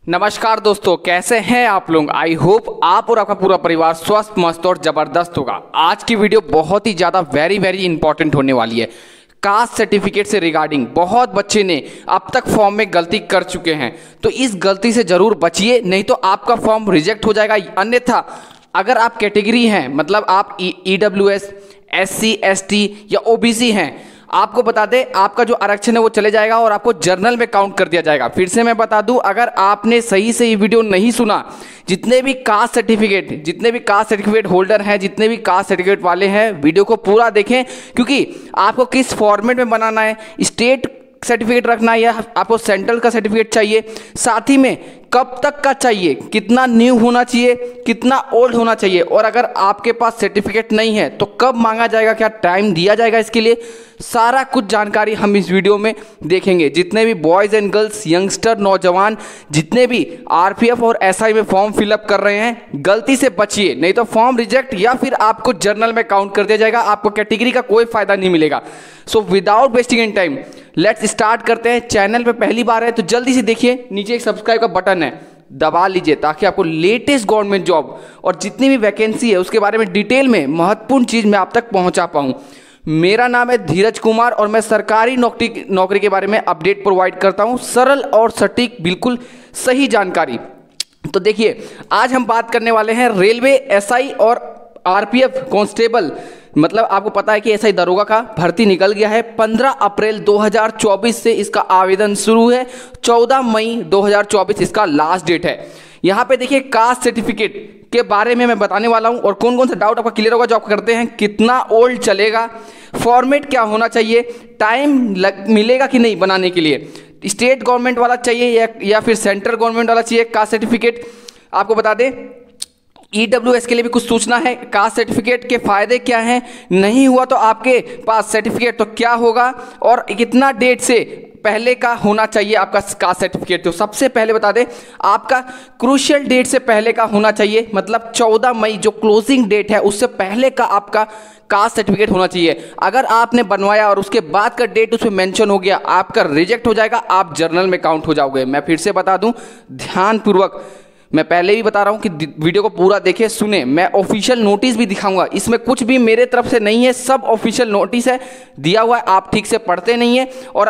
नमस्कार दोस्तों, कैसे हैं आप लोग। आई होप आप और आपका पूरा परिवार स्वस्थ, मस्त और जबरदस्त होगा। आज की वीडियो बहुत ही ज़्यादा वेरी इंपॉर्टेंट होने वाली है। कास्ट सर्टिफिकेट से रिगार्डिंग बहुत बच्चे ने अब तक फॉर्म में गलती कर चुके हैं, तो इस गलती से जरूर बचिए, नहीं तो आपका फॉर्म रिजेक्ट हो जाएगा। अन्यथा अगर आप कैटेगरी हैं, मतलब आप EWS, SC, ST या OBC हैं, आपको बता दें आपका जो आरक्षण है वो चले जाएगा और आपको जर्नल में काउंट कर दिया जाएगा। फिर से मैं बता दूं, अगर आपने सही से ये वीडियो नहीं सुना, जितने भी कास्ट सर्टिफिकेट होल्डर हैं, जितने भी कास्ट सर्टिफिकेट वाले हैं, वीडियो को पूरा देखें, क्योंकि आपको किस फॉर्मेट में बनाना है, स्टेट सर्टिफिकेट रखना है या आपको सेंट्रल का सर्टिफिकेट चाहिए, साथ ही में कब तक का चाहिए, कितना न्यू होना चाहिए, कितना ओल्ड होना चाहिए, और अगर आपके पास सर्टिफिकेट नहीं है तो कब मांगा जाएगा, क्या टाइम दिया जाएगा, इसके लिए सारा कुछ जानकारी हम इस वीडियो में देखेंगे। जितने भी बॉयज़ एंड गर्ल्स, यंगस्टर, नौजवान, जितने भी RPF और SI में फॉर्म फिलअप कर रहे हैं, गलती से बचिए, नहीं तो फॉर्म रिजेक्ट या फिर आपको जर्नल में काउंट कर दिया जाएगा, आपको कैटेगरी का कोई फायदा नहीं मिलेगा। So without wasting in time let's start करते हैं। चैनल पे पहली बार है तो जल्दी से देखिए, नीचे एक सब्सक्राइब का बटन है, दबा लीजिए, ताकि आपको लेटेस्ट गवर्नमेंट जॉब और जितनी भी वैकेंसी है उसके बारे में डिटेल में महत्वपूर्ण चीज़ मैं आप तक पहुंचा पाऊं। मेरा नाम है धीरज कुमार और मैं सरकारी नौकरी के बारे में अपडेट प्रोवाइड करता हूं, सरल और सटीक, बिल्कुल सही जानकारी। तो देखिए, आज हम बात करने वाले हैं रेलवे, SI और RPF कांस्टेबल, मतलब आपको पता है कि SI दरोगा का भर्ती निकल गया है। 15 अप्रैल 2024 से इसका आवेदन शुरू है, 14 मई 2024 इसका लास्ट डेट है। यहाँ पे देखिए, कास्ट सर्टिफिकेट के बारे में मैं बताने वाला हूँ और कौन कौन सा डाउट आपका क्लियर होगा जो आप करते हैं, कितना ओल्ड चलेगा, फॉर्मेट क्या होना चाहिए, टाइम मिलेगा कि नहीं बनाने के लिए, स्टेट गवर्नमेंट वाला चाहिए या फिर सेंट्रल गवर्नमेंट वाला चाहिए कास्ट सर्टिफिकेट। आपको बता दें EWS के लिए भी कुछ सूचना है, कास्ट सर्टिफिकेट के फायदे क्या हैं, नहीं हुआ तो आपके पास सर्टिफिकेट तो क्या होगा, और कितना डेट से पहले का होना चाहिए आपका कास्ट सर्टिफिकेट। तो सबसे पहले बता दें, आपका क्रूशियल डेट से पहले का होना चाहिए, मतलब 14 मई जो क्लोजिंग डेट है उससे पहले का आपका कास्ट सर्टिफिकेट होना चाहिए। अगर आपने बनवाया और उसके बाद का डेट उसमें मेंशन हो गया, आपका रिजेक्ट हो जाएगा, आप जर्नल में काउंट हो जाओगे। मैं फिर से बता दूं ध्यानपूर्वक, मैं पहले भी बता रहा हूं कि वीडियो को पूरा देखें, सुने। मैं ऑफिशियल नोटिस भी दिखाऊंगा, इसमें कुछ भी मेरे तरफ से नहीं है, सब ऑफिशियल नोटिस है, दिया हुआ है, आप ठीक से पढ़ते नहीं है, और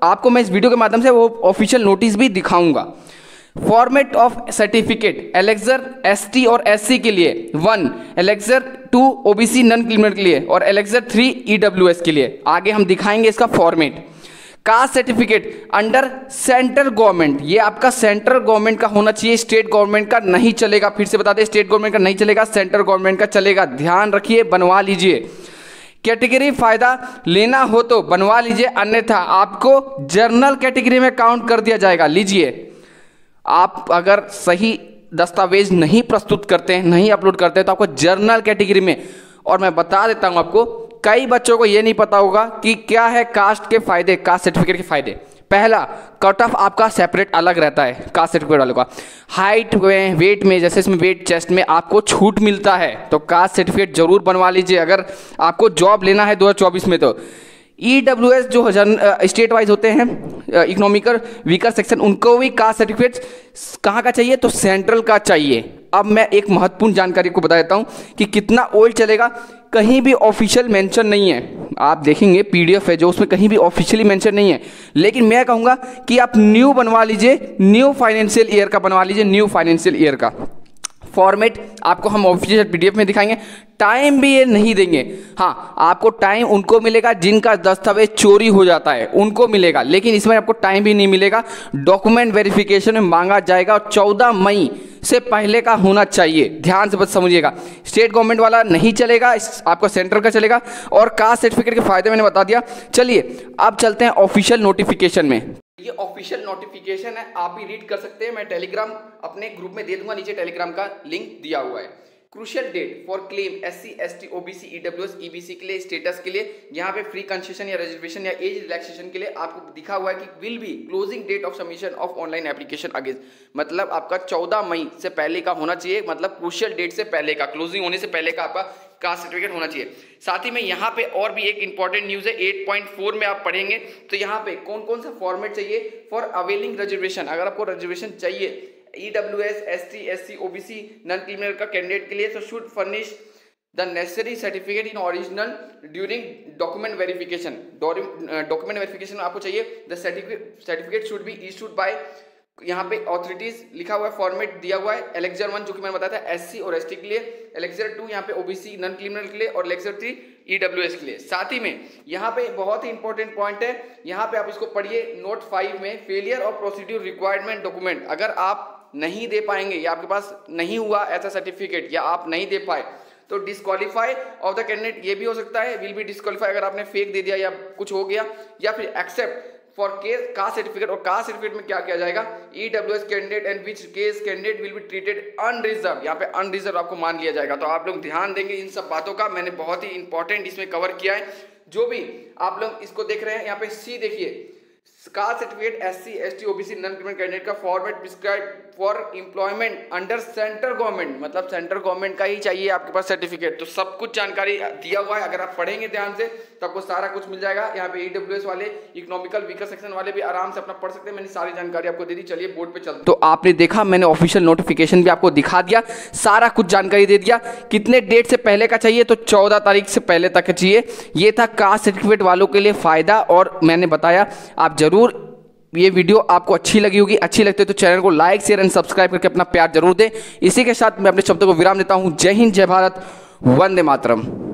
आपको मैं इस वीडियो के माध्यम से वो ऑफिशियल नोटिस भी दिखाऊंगा। Format of certificate, elixir ST और SC के लिए 1, एलेक्जर 2 OBC नॉन क्रिमिनल के लिए, और एलेक्जर 3 EWS के लिए। आगे हम दिखाएंगे इसका format. Caste certificate under central government, ये आपका सेंट्रल गवर्नमेंट का होना चाहिए, स्टेट गवर्नमेंट का नहीं चलेगा। फिर से बता दें, स्टेट गवर्नमेंट का नहीं चलेगा, सेंट्रल गवर्नमेंट का चलेगा, ध्यान रखिए, बनवा लीजिए। कैटेगरी फायदा लेना हो तो बनवा लीजिए, अन्यथा आपको जर्नल कैटेगरी में काउंट कर दिया जाएगा। लीजिए, आप अगर सही दस्तावेज नहीं प्रस्तुत करते हैं, नहीं अपलोड करते हैं, तो आपको जर्नल कैटेगरी में, और मैं बता देता हूं आपको, कई बच्चों को यह नहीं पता होगा कि क्या है कास्ट के फायदे, कास्ट सर्टिफिकेट के फायदे। पहला, कट ऑफ आपका सेपरेट अलग रहता है कास्ट सर्टिफिकेट वालों का। हाइट में, वेट में, जैसे इसमें वेट, चेस्ट में आपको छूट मिलता है, तो कास्ट सर्टिफिकेट जरूर बनवा लीजिए अगर आपको जॉब लेना है 2024 में। तो EWS जो स्टेट वाइज होते हैं, इकोनॉमिकल वीकर सेक्शन, उनको भी कास्ट सर्टिफिकेट कहाँ का चाहिए, तो सेंट्रल का चाहिए। अब मैं एक महत्वपूर्ण जानकारी को बता देता हूँ कि कितना ओल्ड चलेगा। कहीं भी ऑफिशियल मेंशन नहीं है, आप देखेंगे PDF है जो, उसमें कहीं भी ऑफिशियली मेंशन नहीं है, लेकिन मैं कहूँगा कि आप न्यू बनवा लीजिए, न्यू फाइनेंशियल ईयर का बनवा लीजिए, न्यू फाइनेंशियल ईयर का। फॉर्मेट आपको हम ऑफिशियल PDF में दिखाएंगे, टाइम भी ये नहीं देंगे। हाँ, आपको टाइम उनको मिलेगा जिनका दस्तावेज चोरी हो जाता है, उनको मिलेगा, लेकिन इसमें आपको टाइम भी नहीं मिलेगा। डॉक्यूमेंट वेरिफिकेशन में मांगा जाएगा और 14 मई से पहले का होना चाहिए, ध्यान से बस समझिएगा। स्टेट गवर्नमेंट वाला नहीं चलेगा, आपको सेंट्रल का चलेगा। और कास्ट सर्टिफिकेट के फायदे मैंने बता दिया। चलिए अब चलते हैं ऑफिशियल नोटिफिकेशन में। ये ऑफिशियल नोटिफिकेशन है, आप भी रीड कर सकते हैं, मैं टेलीग्राम अपने ग्रुप में दे दूंगा, नीचे टेलीग्राम का लिंक दिया हुआ है। Crucial date for claim SC, ST, OBC, EWS, EBC के लिए, स्टेटस के लिए, यहाँ पे फ्री कंसेशन या रिजर्वेशन या एज रिलैक्सेशन के लिए आपको दिखा हुआ है कि will be closing date of submission of online application against, मतलब आपका 14 मई से पहले का होना चाहिए, मतलब क्रूशियल डेट से पहले का, क्लोजिंग होने से पहले का आपका कास्ट सर्टिफिकेट होना चाहिए। साथ ही में यहाँ पे और भी एक इंपॉर्टेंट न्यूज़ है, 8.4 में आप पढ़ेंगे तो यहाँ पे कौन कौन सा फॉर्मेट चाहिए फॉर अवेलिंग रिजर्वेशन। अगर आपको रिजर्वेशन चाहिए EWS, ST, SC, OBC, non criminal का कैंडिडेट के लिए, तो should furnish the necessary certificate in original during document verification. Document verification आपको चाहिए। The certificate should be issued by, यहाँ पे ऑथोरिटीज लिखा हुआ है, फॉर्मेट दिया हुआ है। एलेक्जर 1 जो कि मैंने बताया था SC और ST के लिए, एलेक्जर 2 यहाँ पे OBC नॉन क्रिमिनल के लिए, और एलेक्जर 3 EWS के लिए। साथ ही में यहाँ पे बहुत ही इंपॉर्टेंट पॉइंट है, यहाँ पे आप इसको पढ़िए नोट 5 में, failure of procedure requirement document. अगर आप नहीं दे पाएंगे या आपके पास नहीं हुआ ऐसा सर्टिफिकेट या आप नहीं दे पाए तो डिस्क्वालीफाई ऑफ द कैंडिडेट ये भी हो सकता है, विल बी डिस्क्वालीफाई अगर आपने फेक दे दिया या कुछ हो गया, या फिर except for case caste certificate. और कास्ट सर्टिफिकेट में क्या किया जाएगा, EWS candidate and which case candidate will be treated unreserved, यहाँ पे अनरिजर्व आपको मान लिया जाएगा। तो आप लोग ध्यान देंगे इन सब बातों का, मैंने बहुत ही इंपॉर्टेंट इसमें कवर किया है। जो भी आप लोग इसको देख रहे हैं यहाँ पे C देखिए, caste certificate SC, ST, OBC non criminal candidate का format prescribe for employment under central government, मतलब सेंट्रल गवर्नमेंट का ही चाहिए आपके पास सर्टिफिकेट। तो सब कुछ जानकारी दिया हुआ है, अगर आप पढ़ेंगे ध्यान से तो आपको सारा कुछ मिल जाएगा। यहाँ पे EWS वाले, इकोनॉमिकल वीकर सेक्शन वाले भी आराम से अपना पढ़ सकते हैं। मैंने सारी जानकारी आपको दे दी। चलिए बोर्ड पे चलते। तो आपने देखा, मैंने ऑफिशियल नोटिफिकेशन भी आपको दिखा दिया, सारा कुछ जानकारी दे दिया। कितने डेट से पहले का चाहिए, तो 14 तारीख से पहले तक चाहिए। ये था कास्ट सर्टिफिकेट वालों के लिए फायदा, और मैंने बताया आप जरूर, ये वीडियो आपको अच्छी लगी होगी। अच्छी लगती है तो चैनल को लाइक, शेयर एंड सब्सक्राइब करके अपना प्यार जरूर दें। इसी के साथ मैं अपने शब्दों को विराम देता हूं। जय हिंद, जय भारत, वंदे मातरम।